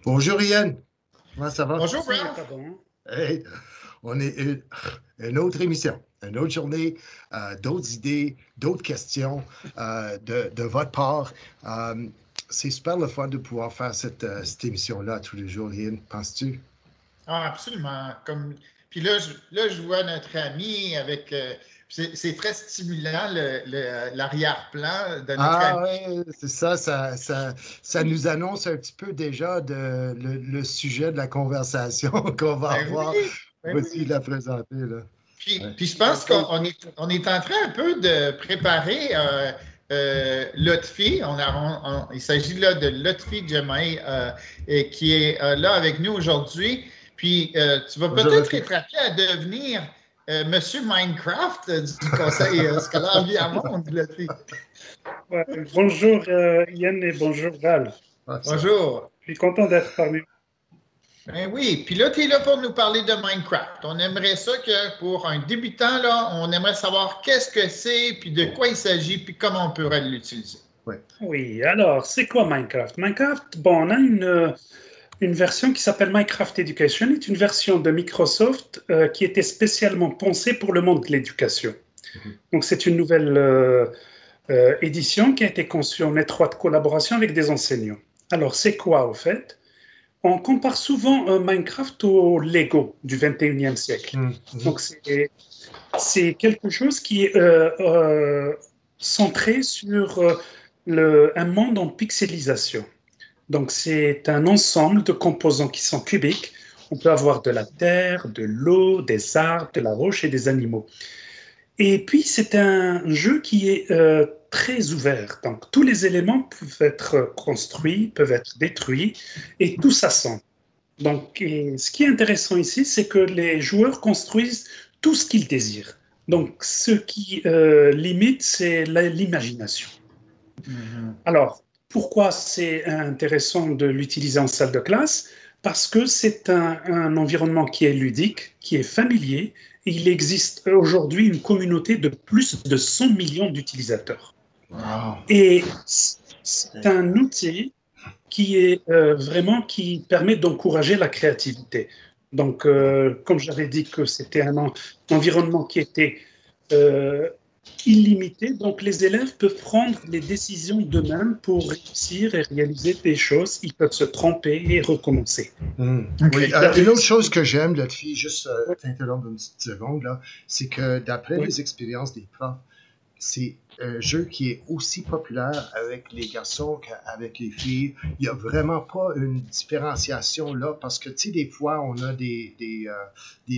Bonjour Yann, comment ça va? Bonjour, Ça n'est Ralph. pas bon. Hey, on est une autre émission, une autre journée, d'autres idées, d'autres questions de votre part. Euh, c'est super le fun de pouvoir faire cette émission-là tous les jours, Yann, penses-tu? Ah, absolument. Puis là, je vois notre ami avec. C'est très stimulant, l'arrière-plan de notre Ah ami. ouais, c'est ça, ça nous annonce un petit peu déjà le sujet de la conversation qu'on va Ben avoir. oui, ben Voici oui. la présenter, là. Ouais. Puis je pense Donc, qu'on est en train un peu de préparer Lotfi. Il s'agit là de Lotfi Jemai et qui est là avec nous aujourd'hui. Puis tu vas Bonjour, peut-être Luffy. être appelé à devenir Monsieur Minecraft du Conseil scolaire Viamonde, Lotfi. bonjour Yann et bonjour Val. Ah, ça. Bonjour. Je suis content d'être parmi vous. Ben oui, puis là, tu es là pour nous parler de Minecraft. On aimerait ça que pour un débutant, là, on aimerait savoir qu'est-ce que c'est, puis de quoi il s'agit, puis comment on pourrait l'utiliser. Ouais. Oui, alors, c'est quoi Minecraft? Minecraft, bon, on a une version qui s'appelle Minecraft Education, est une version de Microsoft qui était spécialement pensée pour le monde de l'éducation. Mhm. Donc, c'est une nouvelle édition qui a été conçue en étroite collaboration avec des enseignants. Alors, c'est quoi au fait? On compare souvent Minecraft au Lego du 21e siècle. Mhm. Donc, c'est quelque chose qui est centré sur un monde en pixelisation. Donc, c'est un ensemble de composants qui sont cubiques. On peut avoir de la terre, de l'eau, des arbres, de la roche et des animaux. Et puis, c'est un jeu qui est très ouvert. Donc, tous les éléments peuvent être construits, peuvent être détruits, et tout s'assemble. Donc, et ce qui est intéressant ici, c'est que les joueurs construisent tout ce qu'ils désirent. Donc, ce qui limite, c'est l'imagination. Mhm. Alors, pourquoi c'est intéressant de l'utiliser en salle de classe? Parce que c'est un environnement qui est ludique, qui est familier, et il existe aujourd'hui une communauté de plus de 100 millions d'utilisateurs. Wow. Et c'est un outil qui est vraiment qui permet d'encourager la créativité. Donc, comme j'avais dit que c'était un environnement qui était euh, illimité, donc les élèves peuvent prendre les décisions d'eux-mêmes pour réussir et réaliser des choses. Ils peuvent se tromper et recommencer. Mm. Oui, OK. une autre chose que j'aime, là, fille, juste t'interrompre une petite seconde, là, c'est que d'après Oui, les expériences des profs, c'est un jeu qui est aussi populaire avec les garçons qu'avec les filles. Il n'y a vraiment pas une différenciation là, parce que, tu sais, des fois, on a des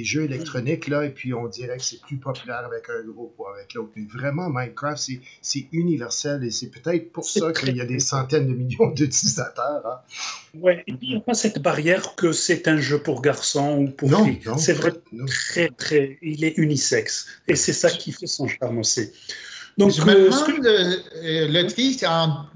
jeux électroniques, là, et puis on dirait que c'est plus populaire avec un groupe ou avec l'autre. Mais vraiment, Minecraft, c'est universel, et c'est peut-être pour c'est ça très qu'il y a des très centaines de millions d'utilisateurs. Hein. ouais. Et puis, il n'y a pas cette barrière que c'est un jeu pour garçons ou pour Non, filles. non, C'est pas, vraiment non. il est unisexe. Et c'est ça qui fait son charme aussi. Je Donc, me ce que demande, Lotfi, c'est un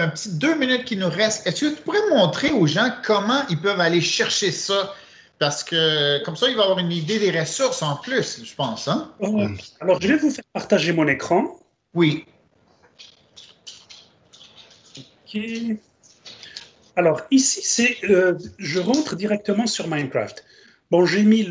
petit 2 minutes qui nous reste. Est-ce que tu pourrais montrer aux gens comment ils peuvent aller chercher ça? Parce que comme ça, il va avoir une idée des ressources en plus, je pense, hein? Mm. alors, je vais vous faire partager mon écran. Oui. Ok. Alors, ici, je rentre directement sur Minecraft. Bon, j'ai mis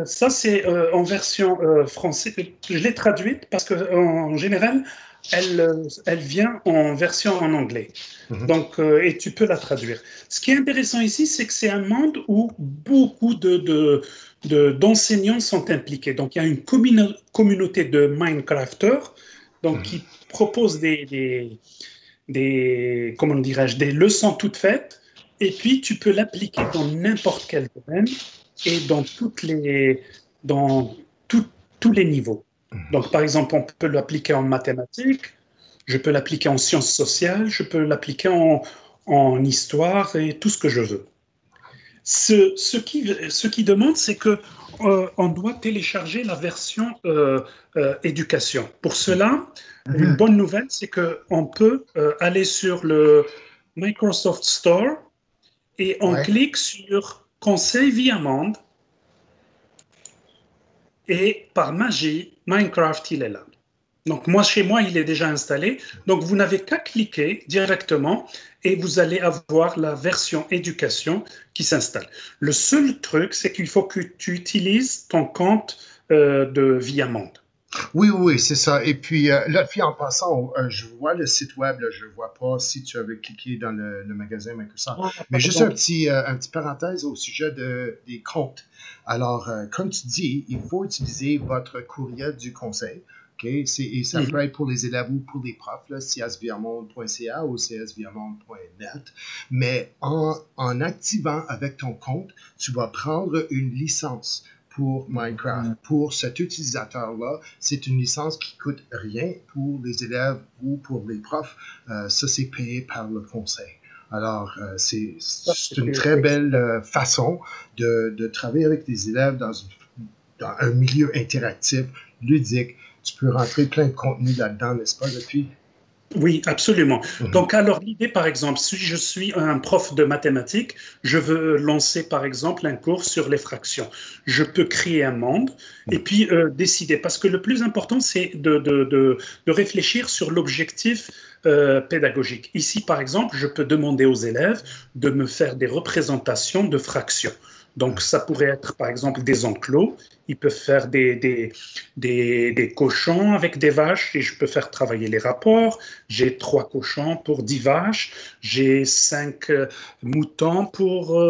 ça, c'est en version française. Je l'ai traduite parce qu'en général, elle vient en version en anglais. Mhm. Donc, et tu peux la traduire. Ce qui est intéressant ici, c'est que c'est un monde où beaucoup d'enseignants sont impliqués. Donc, il y a une communauté de Minecrafters donc, Mhm. qui proposent comment dirais-je, des leçons toutes faites, et puis tu peux l'appliquer dans n'importe quel domaine et dans tous les niveaux. Donc, par exemple, on peut l'appliquer en mathématiques, je peux l'appliquer en sciences sociales, je peux l'appliquer en histoire et tout ce que je veux. Ce qui demande, c'est que on doit télécharger la version éducation. Pour cela, une Mhm. bonne nouvelle, c'est qu'on peut aller sur le Microsoft Store et on Ouais. clique sur Conseil via monde et par magie, Minecraft, il est là. Donc, chez moi, il est déjà installé. Donc, vous n'avez qu'à cliquer directement et vous allez avoir la version éducation qui s'installe. Le seul truc, c'est qu'il faut que tu utilises ton compte de Viamonde. Oui, oui, c'est ça. Et puis, là, puis en passant, je vois le site web, là, je ne vois pas si tu avais cliqué dans le magasin Microsoft. Mais juste un petit parenthèse au sujet des comptes. Alors, comme tu dis, il faut utiliser votre courriel du conseil. Okay? Et ça peut être pour les élèves ou pour les profs, là, csviamonde.ca ou csviamonde.net. Mais en activant avec ton compte, tu vas prendre une licence pour Minecraft. Pour cet utilisateur-là, c'est une licence qui coûte rien pour les élèves ou pour les profs. Ça, c'est payé par le conseil. Alors, c'est une très belle façon de travailler avec des élèves dans un milieu interactif, ludique. Tu peux rentrer plein de contenu là-dedans, n'est-ce pas, depuis? Oui, absolument. Donc, alors, l'idée, par exemple, si je suis un prof de mathématiques, je veux lancer, par exemple, un cours sur les fractions. Je peux créer un monde et puis décider. Parce que le plus important, c'est de réfléchir sur l'objectif pédagogique. Ici, par exemple, je peux demander aux élèves de me faire des représentations de fractions. Donc, ça pourrait être, par exemple, des enclos. Ils peuvent faire des cochons avec des vaches et je peux faire travailler les rapports. J'ai 3 cochons pour 10 vaches. J'ai 5 moutons pour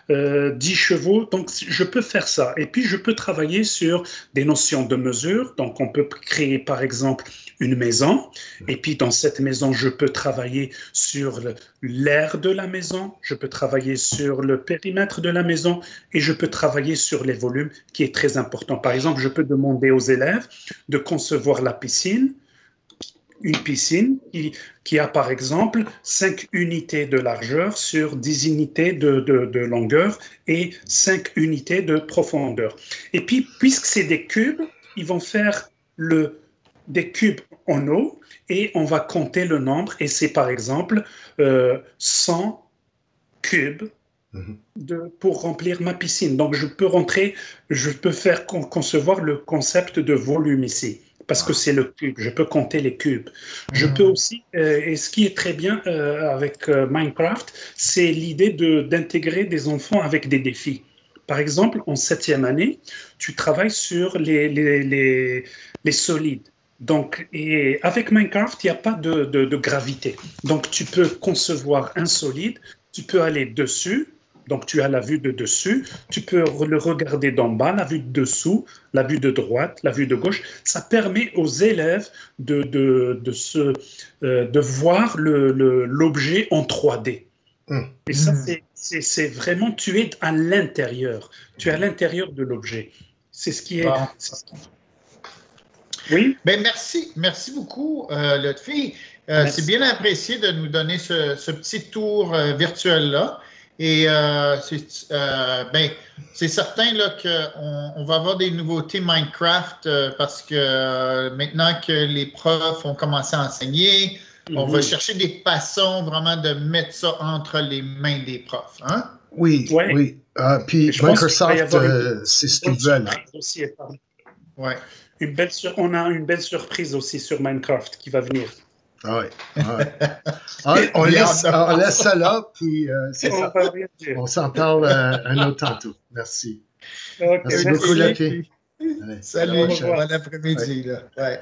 10 chevaux. Donc, je peux faire ça. Et puis, je peux travailler sur des notions de mesure. Donc, on peut créer, par exemple, une maison. Et puis, dans cette maison, je peux travailler sur l'aire de la maison. Je peux travailler sur le périmètre de la maison et je peux travailler sur les volumes, qui est très important. Par exemple, je peux demander aux élèves de concevoir la piscine, une piscine qui a par exemple 5 unités de largeur sur 10 unités de longueur et 5 unités de profondeur. Et puis, puisque c'est des cubes, ils vont faire des cubes en eau et on va compter le nombre et c'est par exemple 100 cubes pour remplir ma piscine. Donc, je peux faire concevoir le concept de volume ici, parce que c'est le cube. Je peux compter les cubes. Je peux aussi, et ce qui est très bien avec Minecraft, c'est l'idée d'intégrer des enfants avec des défis. Par exemple, en 7e année, tu travailles sur les solides. Donc, et avec Minecraft, il n'y a pas de gravité. Donc, tu peux concevoir un solide, tu peux aller dessus. Donc, tu as la vue de dessus, tu peux le regarder d'en bas, la vue de dessous, la vue de droite, la vue de gauche. Ça permet aux élèves de voir l'objet en 3D. Et ça, c'est vraiment, tu es à l'intérieur. Tu es à l'intérieur de l'objet. C'est ce qui est... Bon. Oui? Ben merci beaucoup, Lotfi. C'est bien apprécié de nous donner ce petit tour virtuel-là. Et c'est certain qu'on va avoir des nouveautés Minecraft parce que maintenant que les profs ont commencé à enseigner, on va chercher des façons vraiment de mettre ça entre les mains des profs. Hein? Oui, oui. Puis Microsoft, c'est ce qu'ils veulent. Ouais. On a une belle surprise aussi sur Minecraft qui va venir. Ah oui. On laisse ça là, puis c'est ça. On s'en parle un autre tantôt. Merci. Okay, merci beaucoup, Lapi. Salut, bon après-midi. Ouais.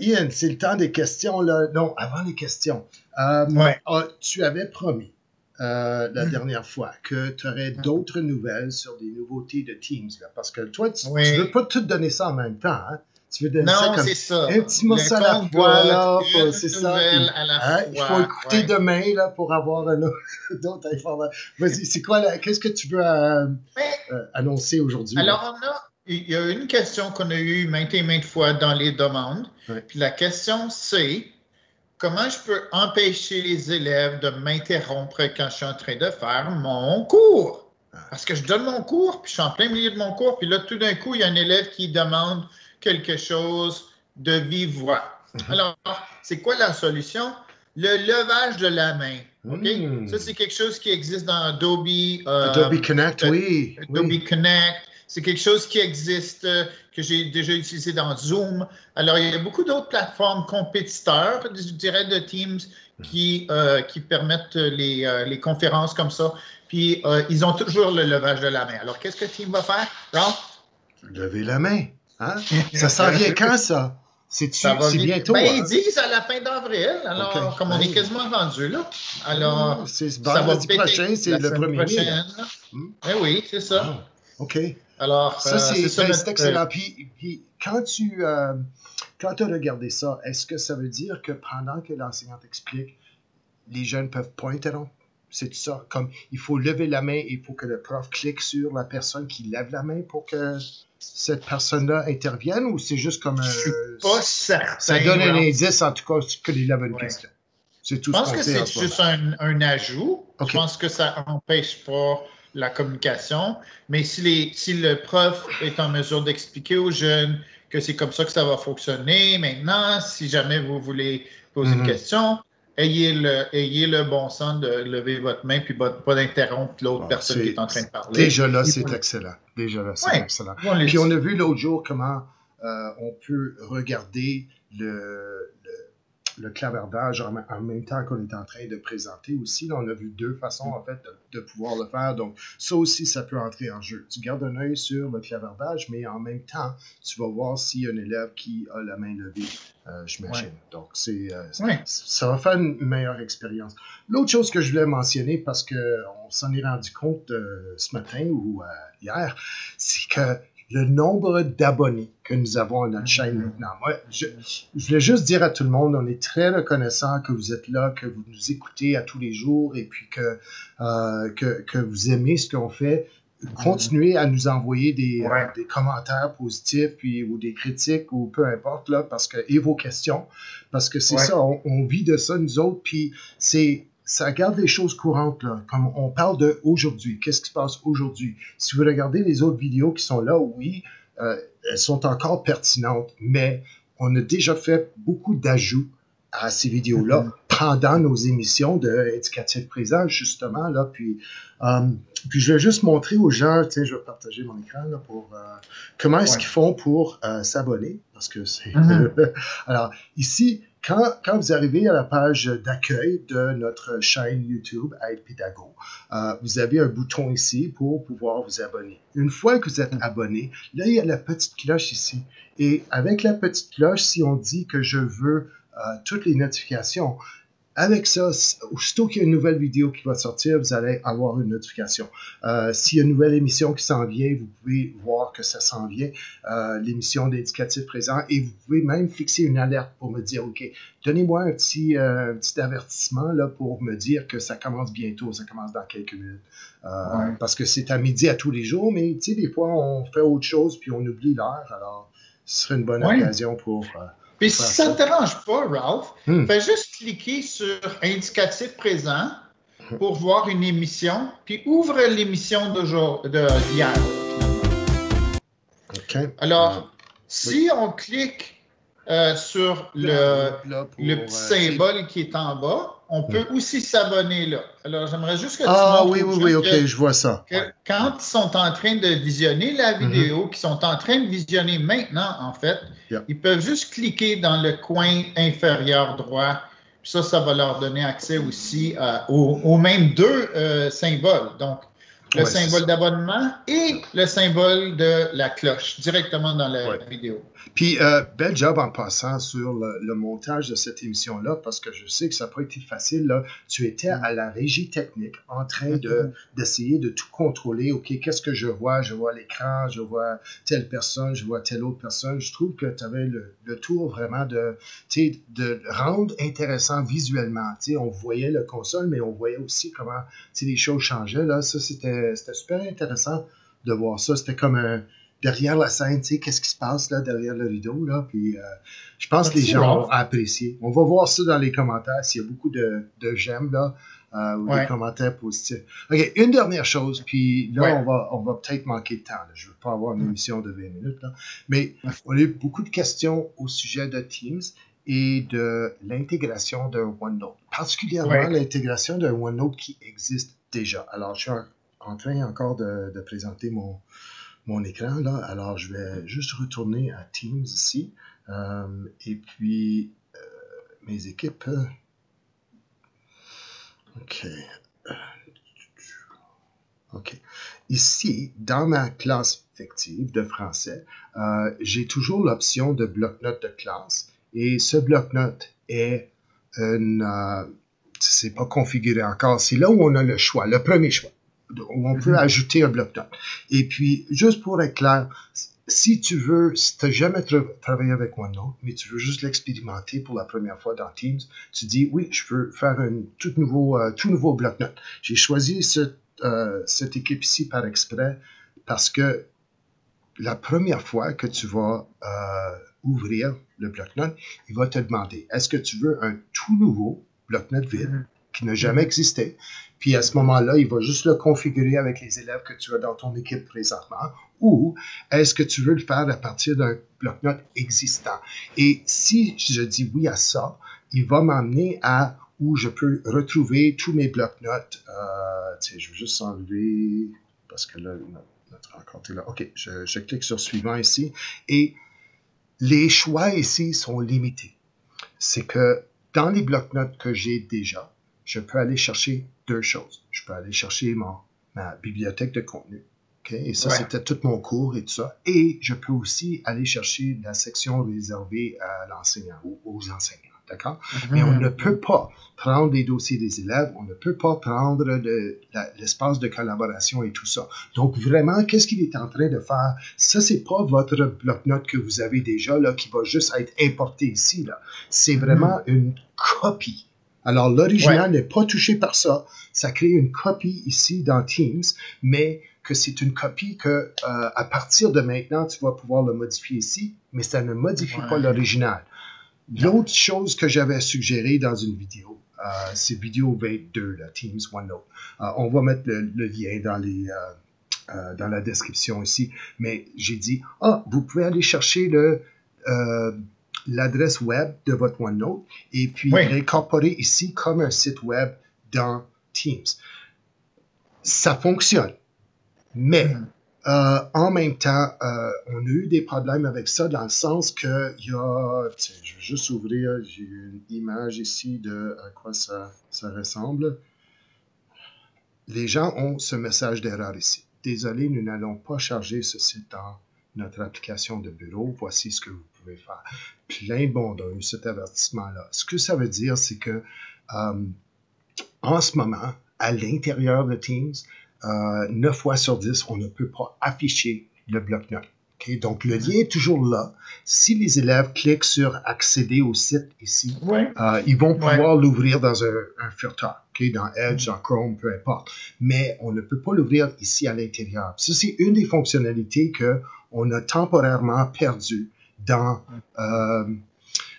Ian, c'est le temps des questions. Là. Non, avant les questions. Tu avais promis la dernière fois que tu aurais d'autres nouvelles sur des nouveautés de Teams. Là, parce que toi, tu ne veux pas tout donner ça en même temps. Hein? Tu veux donner ça comme ça. Un petit morceau à la fois, là, c'est ça. Il faut écouter demain là, pour avoir d'autres informations. Vas-y, c'est quoi, qu'est-ce que tu veux annoncer aujourd'hui? Alors, il y a une question qu'on a eue maintes et maintes fois dans les demandes. Puis la question, c'est comment je peux empêcher les élèves de m'interrompre quand je suis en train de faire mon cours? Parce que je donne mon cours, puis je suis en plein milieu de mon cours, puis là, tout d'un coup, il y a un élève qui demande quelque chose de vive voix. Alors, c'est quoi la solution? Le levage de la main. Okay? Ça, c'est quelque chose qui existe dans Adobe. Adobe Connect, oui. Adobe Connect. C'est quelque chose qui existe, que j'ai déjà utilisé dans Zoom. Alors, il y a beaucoup d'autres plateformes compétiteurs, je dirais, de Teams qui permettent les conférences comme ça. Puis, ils ont toujours le levage de la main. Alors, qu'est-ce que Teams va faire, Ralph? Lever la main. Hein? Ça s'en vient quand, ça? C'est bientôt. Ben, hein? ils disent à la fin d'avril. Alors, OK. comme on est quasiment rendu là. Alors, c'est ça va vendredi péter prochain, c'est la le semaine 1er mai. prochaine. Ben oui, c'est ça. Ah, OK. Alors, Ça, c'est ça notre- excellent. Puis quand tu as regardé ça, est-ce que ça veut dire que pendant que l'enseignante explique, les jeunes peuvent pas interrompre? C'est ça? Comme il faut lever la main, il faut que le prof clique sur la personne qui lève la main pour que cette personne-là intervienne, ou c'est juste comme Je suis pas certain. ça donne un Ralph. indice, en tout cas, qu'il lève une Ouais. question. C'est tout Je ce pense qu'on que sait en c'est ce moment. juste un ajout. OK. Je pense que ça n'empêche pas la communication. Mais si le prof est en mesure d'expliquer aux jeunes que c'est comme ça que ça va fonctionner maintenant, si jamais vous voulez poser une question, ayez le bon sens de lever votre main puis pas d'interrompre l'autre personne qui est en train de parler. Déjà là, c'est excellent. Déjà là, c'est excellent. Puis on a vu l'autre jour comment on peut regarder le clavardage en même temps qu'on est en train de présenter aussi. Là, on a vu deux façons, en fait, de pouvoir le faire. Donc, ça aussi, ça peut entrer en jeu. Tu gardes un œil sur le clavardage, mais en même temps, tu vas voir s'il y a un élève qui a la main levée, j'imagine. Donc, ça va faire une meilleure expérience. L'autre chose que je voulais mentionner, parce qu'on s'en est rendu compte ce matin ou hier, c'est que le nombre d'abonnés que nous avons à notre chaîne maintenant. Moi, je voulais juste dire à tout le monde, on est très reconnaissant que vous êtes là, que vous nous écoutez à tous les jours et puis que vous aimez ce qu'on fait. Continuez à nous envoyer des commentaires positifs ou des critiques ou peu importe, là, et vos questions, parce que c'est ça, on vit de ça, nous autres, puis ça garde les choses courantes, là. Comme on parle d'aujourd'hui, qu'est-ce qui se passe aujourd'hui? Si vous regardez les autres vidéos qui sont là, oui, elles sont encore pertinentes, mais on a déjà fait beaucoup d'ajouts à ces vidéos-là pendant nos émissions d'éducatif présent, justement, là, puis je vais juste montrer aux gens, je vais partager mon écran, là, pour comment est-ce qu'ils font pour s'abonner, parce que c'est... Alors, ici, quand vous arrivez à la page d'accueil de notre chaîne YouTube Aide Pédago, vous avez un bouton ici pour pouvoir vous abonner. Une fois que vous êtes abonné, là, il y a la petite cloche ici. Et avec la petite cloche, si on dit que je veux toutes les notifications, avec ça, aussitôt qu'il y a une nouvelle vidéo qui va sortir, vous allez avoir une notification. S'il y a une nouvelle émission qui s'en vient, vous pouvez voir que ça s'en vient, l'émission d'éducatif présent, et vous pouvez même fixer une alerte pour me dire, OK, donnez-moi un petit avertissement là, pour me dire que ça commence bientôt, ça commence dans quelques minutes. Parce que c'est à midi à tous les jours, mais tu sais, des fois, on fait autre chose puis on oublie l'heure, alors ce serait une bonne occasion pour... Puis si ça ne te dérange pas, Ralph, fais juste cliquer sur indicatif présent pour voir une émission, puis ouvre l'émission d'hier. OK. Alors, si on clique sur le petit symbole qui est en bas, on peut aussi s'abonner là. Alors, j'aimerais juste que tu montres oui, OK, je vois ça. Quand ils sont en train de visionner la vidéo, qu'ils sont en train de visionner maintenant, en fait, ils peuvent juste cliquer dans le coin inférieur droit. Puis ça va leur donner accès aussi aux mêmes deux symboles. Donc, le symbole d'abonnement et le symbole de la cloche directement dans la vidéo. Puis, bel job en passant sur le montage de cette émission-là, parce que je sais que ça n'a pas été facile, là. Tu étais à la régie technique en train d'essayer de tout contrôler. OK, qu'est-ce que je vois? Je vois l'écran, je vois telle personne, je vois telle autre personne. Je trouve que tu avais le tour vraiment de rendre intéressant visuellement. On voyait le console, mais on voyait aussi comment les choses changeaient. Là. Ça, c'était super intéressant de voir ça. C'était comme derrière la scène, qu'est-ce qui se passe là, derrière le rideau. Là, puis, je pense que les gens ont apprécié. On va voir ça dans les commentaires s'il y a beaucoup de j'aime là, ou des commentaires positifs. OK, une dernière chose, puis là, on va peut-être manquer de temps. Là. Je ne veux pas avoir une émission de 20 minutes, là, mais on a eu beaucoup de questions au sujet de Teams et de l'intégration d'un OneNote, particulièrement l'intégration d'un OneNote qui existe déjà. Alors, je suis en train encore de présenter mon mon écran, là. Alors, je vais juste retourner à Teams ici. Et puis, mes équipes. OK. OK. Ici, dans ma classe fictive de français, j'ai toujours l'option de bloc-notes de classe. Et ce bloc-notes est c'est pas configuré encore. C'est là où on a le choix, le premier choix, où on peut ajouter un bloc-notes. Et puis, juste pour être clair, si tu n'as jamais travaillé avec OneNote, mais tu veux juste l'expérimenter pour la première fois dans Teams, tu dis, oui, je veux faire un tout nouveau bloc-notes. J'ai choisi cette équipe ici par exprès parce que la première fois que tu vas ouvrir le bloc-notes, il va te demander, est-ce que tu veux un tout nouveau bloc-notes vide qui n'a jamais existé? Puis à ce moment-là, il va juste le configurer avec les élèves que tu as dans ton équipe présentement. Ou est-ce que tu veux le faire à partir d'un bloc-notes existant? Et si je dis oui à ça, il va m'amener à où je peux retrouver tous mes bloc-notes. Je vais juste enlever, parce que là, notre rencontre est là. OK, je clique sur suivant ici. Et les choix ici sont limités. C'est que dans les bloc-notes que j'ai déjà, je peux aller chercher deux choses. Je peux aller chercher ma bibliothèque de contenu. Okay? Et ça, c'était tout mon cours et tout ça. Et je peux aussi aller chercher la section réservée à l'enseignant ou aux enseignants. D'accord? Mais on ne peut pas prendre les dossiers des élèves, on ne peut pas prendre l'espace de collaboration et tout ça. Donc, vraiment, qu'est-ce qu'il est en train de faire? Ça, c'est pas votre bloc-notes que vous avez déjà, là, qui va juste être importé ici, là. C'est vraiment une copie. Alors, l'original n'est pas touché par ça. Ça crée une copie ici dans Teams, mais que c'est une copie que, à partir de maintenant, tu vas pouvoir le modifier ici, mais ça ne modifie pas l'original. L'autre chose que j'avais suggéré dans une vidéo, c'est vidéo 22, là, Teams OneNote. On va mettre le lien dans la description ici, mais j'ai dit, vous pouvez aller chercher l'adresse web de votre OneNote et puis l'incorporer ici comme un site web dans Teams. Ça fonctionne, mais en même temps, on a eu des problèmes avec ça dans le sens que il y a, je vais juste ouvrir, j'ai une image ici de à quoi ça ressemble. Les gens ont ce message d'erreur ici. Désolé, nous n'allons pas charger ce site dans notre application de bureau. Voici ce que vous pouvez faire. Plein de monde a eu cet avertissement-là. Ce que ça veut dire, c'est que en ce moment, à l'intérieur de Teams, 9 fois sur 10, on ne peut pas afficher le bloc-notes. Okay? Donc, le lien est toujours là. Si les élèves cliquent sur « Accéder au site » ici, ils vont pouvoir l'ouvrir dans un furteur, okay? Dans Edge, dans Chrome, peu importe. Mais on ne peut pas l'ouvrir ici à l'intérieur. Ça, c'est une des fonctionnalités qu'on a temporairement perdues dans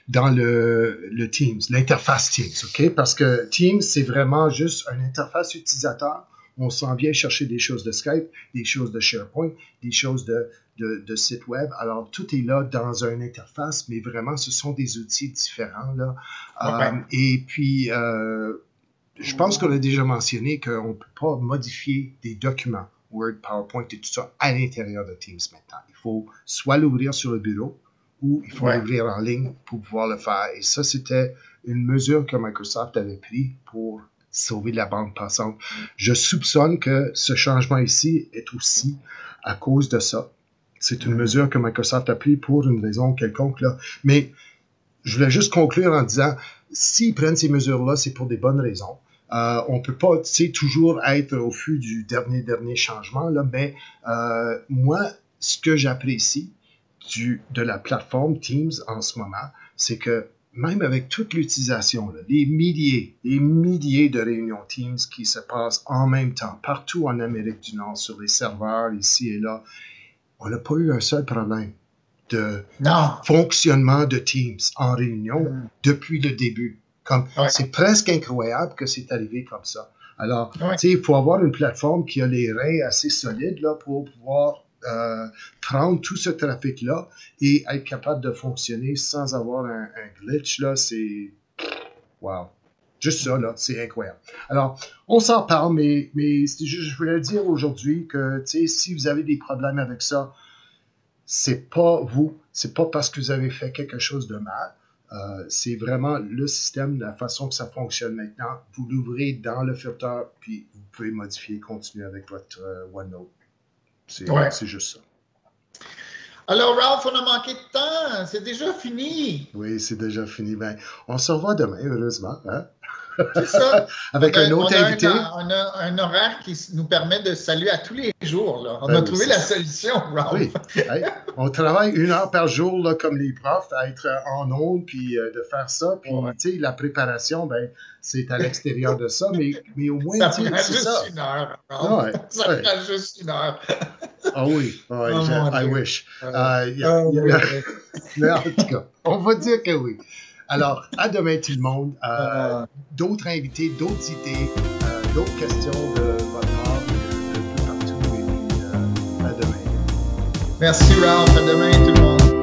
le Teams, l'interface Teams, OK? Parce que Teams, c'est vraiment juste une interface utilisateur. On s'en vient chercher des choses de Skype, des choses de SharePoint, des choses de site web. Alors, tout est là dans une interface, mais vraiment, ce sont des outils différents, là. Et puis, je pense qu'on a déjà mentionné qu'on ne peut pas modifier des documents, Word, PowerPoint et tout ça, à l'intérieur de Teams maintenant. Il faut soit l'ouvrir sur le bureau, ou il faut l'ouvrir en ligne pour pouvoir le faire. Et ça, c'était une mesure que Microsoft avait prise pour sauver la bande passante. Je soupçonne que ce changement ici est aussi à cause de ça. C'est une mesure que Microsoft a prise pour une raison quelconque, là. Mais je voulais juste conclure en disant, s'ils prennent ces mesures-là, c'est pour des bonnes raisons. On ne peut pas, toujours être au fût du dernier changement, là, mais moi, ce que j'apprécie de la plateforme Teams en ce moment, c'est que même avec toute l'utilisation, des milliers de réunions Teams qui se passent en même temps, partout en Amérique du Nord, sur les serveurs, ici et là, on n'a pas eu un seul problème de fonctionnement de Teams en réunion depuis le début. C'est presque incroyable que c'est arrivé comme ça. Alors, il faut avoir une plateforme qui a les reins assez solides là, pour pouvoir prendre tout ce trafic-là et être capable de fonctionner sans avoir un glitch, là, c'est... Wow! Juste ça, là, c'est incroyable. Alors, on s'en parle, mais je voulais dire aujourd'hui que, si vous avez des problèmes avec ça, c'est pas vous, c'est pas parce que vous avez fait quelque chose de mal. C'est vraiment le système, la façon que ça fonctionne maintenant. Vous l'ouvrez dans le filtre, puis vous pouvez modifier, continuer avec votre OneNote. C'est juste ça. Alors, Ralph, on a manqué de temps. C'est déjà fini. Oui, c'est déjà fini. Ben, on se revoit demain, heureusement. Hein? C'est ça. Avec un autre invité. On a un horaire qui nous permet de saluer à tous les jours. Là. On a trouvé la solution, Ralph. Oui. Hey, on travaille 1 heure par jour, là, comme les profs, à être en ondes, puis de faire ça. Puis, tu sais, la préparation, ben, c'est à l'extérieur de ça, mais au moins, ça prend juste ça. 1 heure, Ralph. Ouais, ça prend juste 1 heure. Ah oui, I wish. Mais en tout cas, on va dire que oui. Alors, à demain tout le monde. D'autres invités, d'autres idées, d'autres questions de votre part, de partout. Et puis, à demain. Merci, Ralph. À demain tout le monde.